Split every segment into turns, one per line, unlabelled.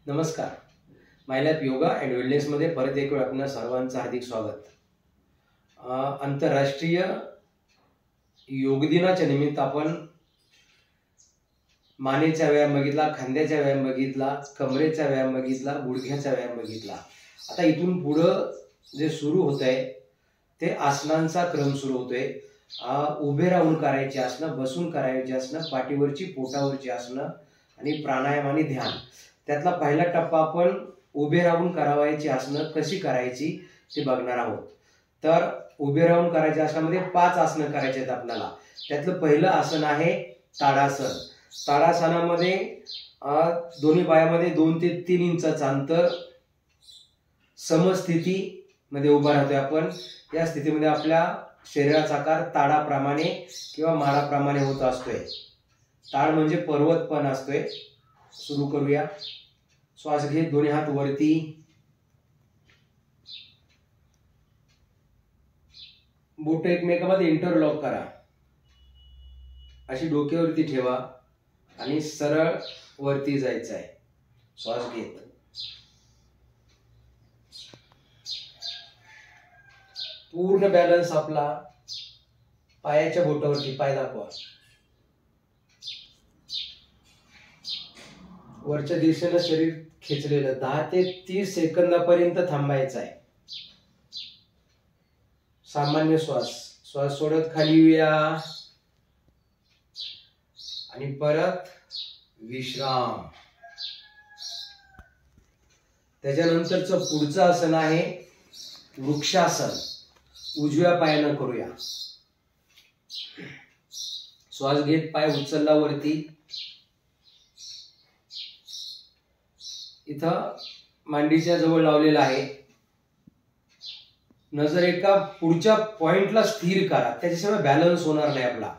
नमस्कार. माय life yoga and वेलनेसमध्ये परत एक वेळ आपल्या सर्वांचं हार्दिक स्वागत. आंतरराष्ट्रीय योग दिनाच्या निमित्त आपण मानेचा व्यायाम बघितला, खांद्याचा व्यायाम बघितला, कमरेचा व्यायाम बघितला, गुडघ्याचा व्यायाम बघितला. आता इथून पुढं जे सुरू होत आहे ते आसनांचा क्रम सुरू होतोय. उभे राहून करायची आसनं, बसून करायची आसनं, पाठीवरची पोटावरची आसनं आणि प्राणायाम आणि ध्यान. त्यातला पहिला टप्पा आपण उभे राहून करावायची आसनं कशी करायची ते बघणार आहोत. तर उभे राहून करायच्या आसनामध्ये 5 आसनं करायची आहेत आपल्याला. त्यातलं पहिलं आसन आहे ताडासन. ताडासनामध्ये दोन्ही पायामध्ये 2 ते 3 इंचाचं अंतर, समस्थितीमध्ये उभा राहतोय आपण. या स्थितीमध्ये आपल्या शरीराचा आकार ताडाप्रमाणे किंवा माडाप्रमाणे होत असतोय. ताड म्हणजे पर्वत पण असतोय. सुरू करूया. श्वास घेत दोन्ही हात वरती, बोट एकमेकांमध्ये इंटरलॉक करा, अशी डोक्यावरती ठेवा आणि सरळ वरती जायचं आहे. श्वास घेत पूर्ण बॅलन्स आपला पायाच्या बोटावरती, पाय दाखवा, वरच्या दिशेनं शरीर खेचलेलं. 10 ते 30 सेकंदापर्यंत थांबायचं आहे. सामान्य श्वास सोडत खाली येऊया आणि परत विश्राम. त्याच्यानंतरचं पुढचं आसन आहे वृक्षासन. उजव्या पायानं करूया. श्वास घेत पाय उचलला वरती. इथं मांडीच्या जवळ लावलेला आहे. नजर एका पुढच्या पॉइंटला स्थिर करा, त्याच्याशिवाय बॅलन्स होणार नाही आपला.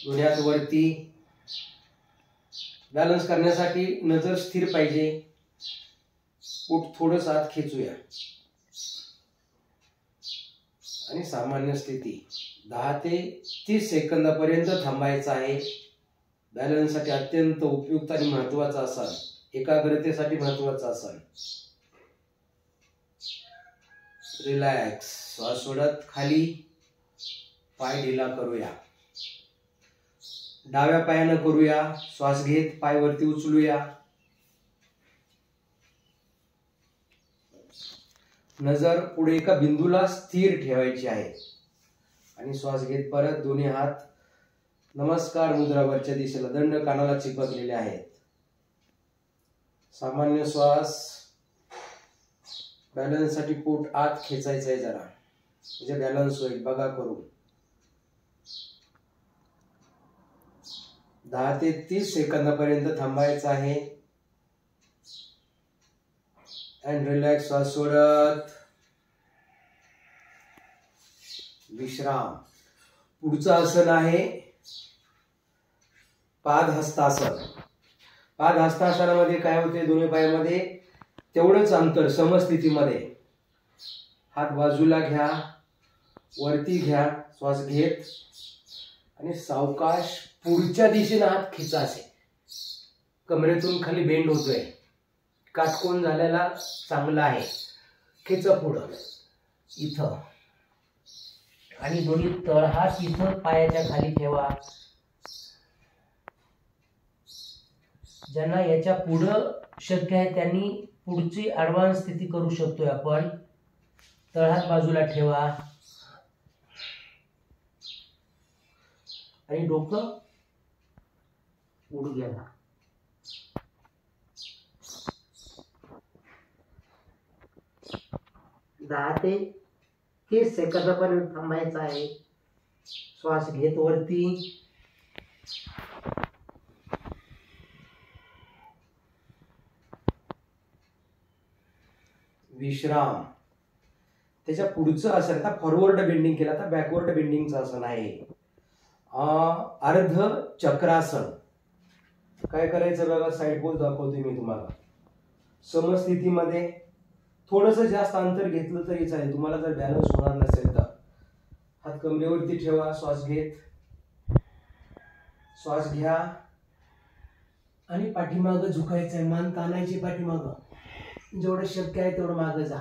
दोन्ही हात वरती. बॅलन्स करण्यासाठी नजर स्थिर पाहिजे. पोट थोडंसं आत खेचूया आणि सामान्य स्थिती. 10 ते 30 सेकंदापर्यंत थांबायचं आहे. बॅलन्ससाठी अत्यंत उपयुक्त आणि महत्वाचं आसन, एकाग्रतेसाठी महत्वाचं आसन. रिलॅक्स. श्वास सोडत खाली, पाय ढिला करूया. डाव्या पायानं करूया. श्वास घेत पाय वरती उचलूया. नजर पुढे एका बिंदूला स्थिर ठेवायची आहे आणि श्वास घेत परत दोन्ही हात नमस्कार मुद्रावरच्या दिशेला दंड कानाला चिपकलेले आहेत. सामान्य श्वास. बॅलन्स साठी पोट आत खेचायचं आहे जरा, म्हणजे बॅलन्स होईल. बघा करू. 10 ते 30 सेकंदापर्यंत थांबायचं आहे. And relax. श्वास सोडत विश्राम. पुढचं आसन आहे पादहस्तासन. पादहस्तासनामध्ये काय होते, दोन्ही पायामध्ये तेवढंच अंतर समस्थितीमध्ये. हात बाजूला घ्या, वरती घ्या. श्वास घेत आणि सावकाश पुढच्या दिशेने हात खेचा. असे कमरेतून खाली बेंड होतोय. काटकोन झालेला चांगला आहे. खेचा पुढं इथं आणि दोन्ही तळहात इथं पायाच्या खाली ठेवा. ज्यांना याच्या पुढं शक्य आहे त्यांनी पुढची ॲडव्हान्स स्थिती करू शकतोय आपण. तळहात बाजूला ठेवा आणि डोकं उडू द्या. 10 ते 30 सेकंदापर्यंत थांबायचं आहे. श्वास घेत वरती, विश्राम. त्याच्या पुढचं आसन, आता फॉरवर्ड बेंडिंग केलं, आता बॅकवर्ड बेंडिंगचं आसन आहे अर्ध चक्रासन. काय करायचं बघा, साईड पोज दाखवते मी तुम्हाला. समस्थितीमध्ये थोडंसं जास्त अंतर घेतलं तरी चालेल, तुम्हाला जर बॅलन्स होणार नसेल तर. हात कमरेवरती ठेवा. श्वास घेत, श्वास घ्या आणि पाठीमागं झुकायचंय, मान ताणायची पाठीमागं, जेवढं शक्य आहे तेवढं मागं जा.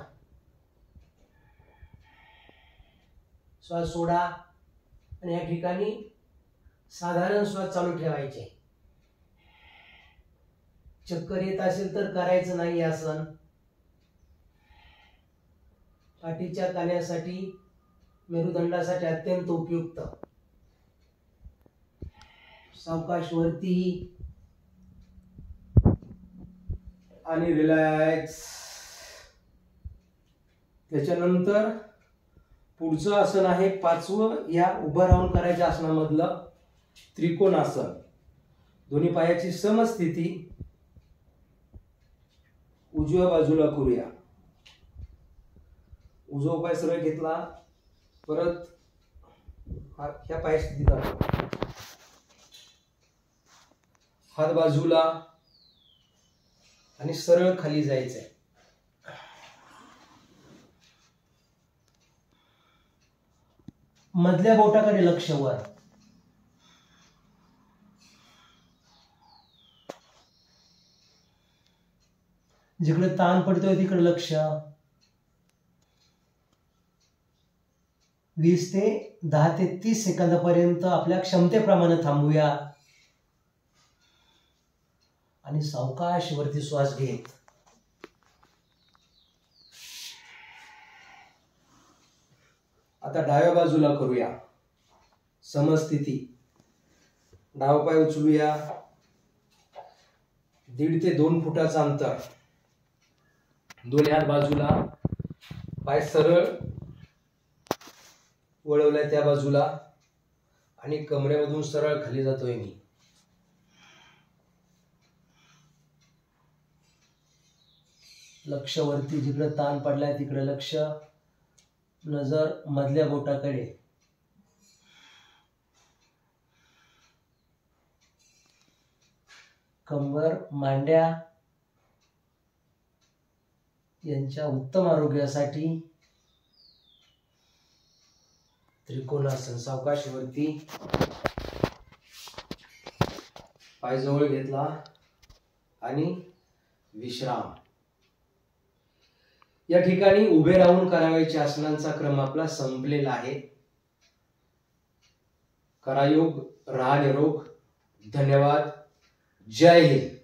श्वास सोडा आणि या ठिकाणी साधारण श्वास चालू ठेवायचे. चक्कर येत असेल तर करायचं नाही आसन. पाठीच्या कण्यासाठी, मेरुदंडासाठी अत्यंत उपयुक्त. सावकाश वरती आणि रिलॅक्स. त्याच्यानंतर पुढचं आसन आहे 5वं या उभं राहून करायच्या आसनामधलं त्रिकोणासन. दोन्ही पायाची समस्थिती उजव्या बाजूला करूया. उजवा पाय सरळ घेतला, परत ह्या पाय स्थितीत आणू, हात बाजूला आणि सरळ खाली जायचंय. मधल्या बोटाकडे लक्ष वर. जिकडे ताण पडतोय तिकडे लक्ष. 20 ते 10 ते 30 सेकंदापर्यंत आपल्या क्षमतेप्रमाणे थांबूया आणि सावकाश वरती श्वास घेत. आता डाव्या बाजूला करूया समस्थिती. डावा पाय उचलूया. 1.5 ते 2 फुटाचं अंतर. दोन्ही हात बाजूला, पाय सरळ वळवलाय त्या बाजूला आणि कमरेमधून सरळ खाली जातोय मी. लक्ष वरती, जिकडे ताण पडलाय तिकडे लक्ष. नजर मधल्या बोटाकडे. कंबर, मांड्या यांच्या उत्तम आरोग्यासाठी त्रिकोणासन. सावकाश वरती, पाय जवळ घेतला आणि विश्राम. या ठिकाणी उभे राहून करावयाच्या आसनांचा क्रम आपला संपलेला आहे. करा योग, राहा निरोग. धन्यवाद. जय हिंद.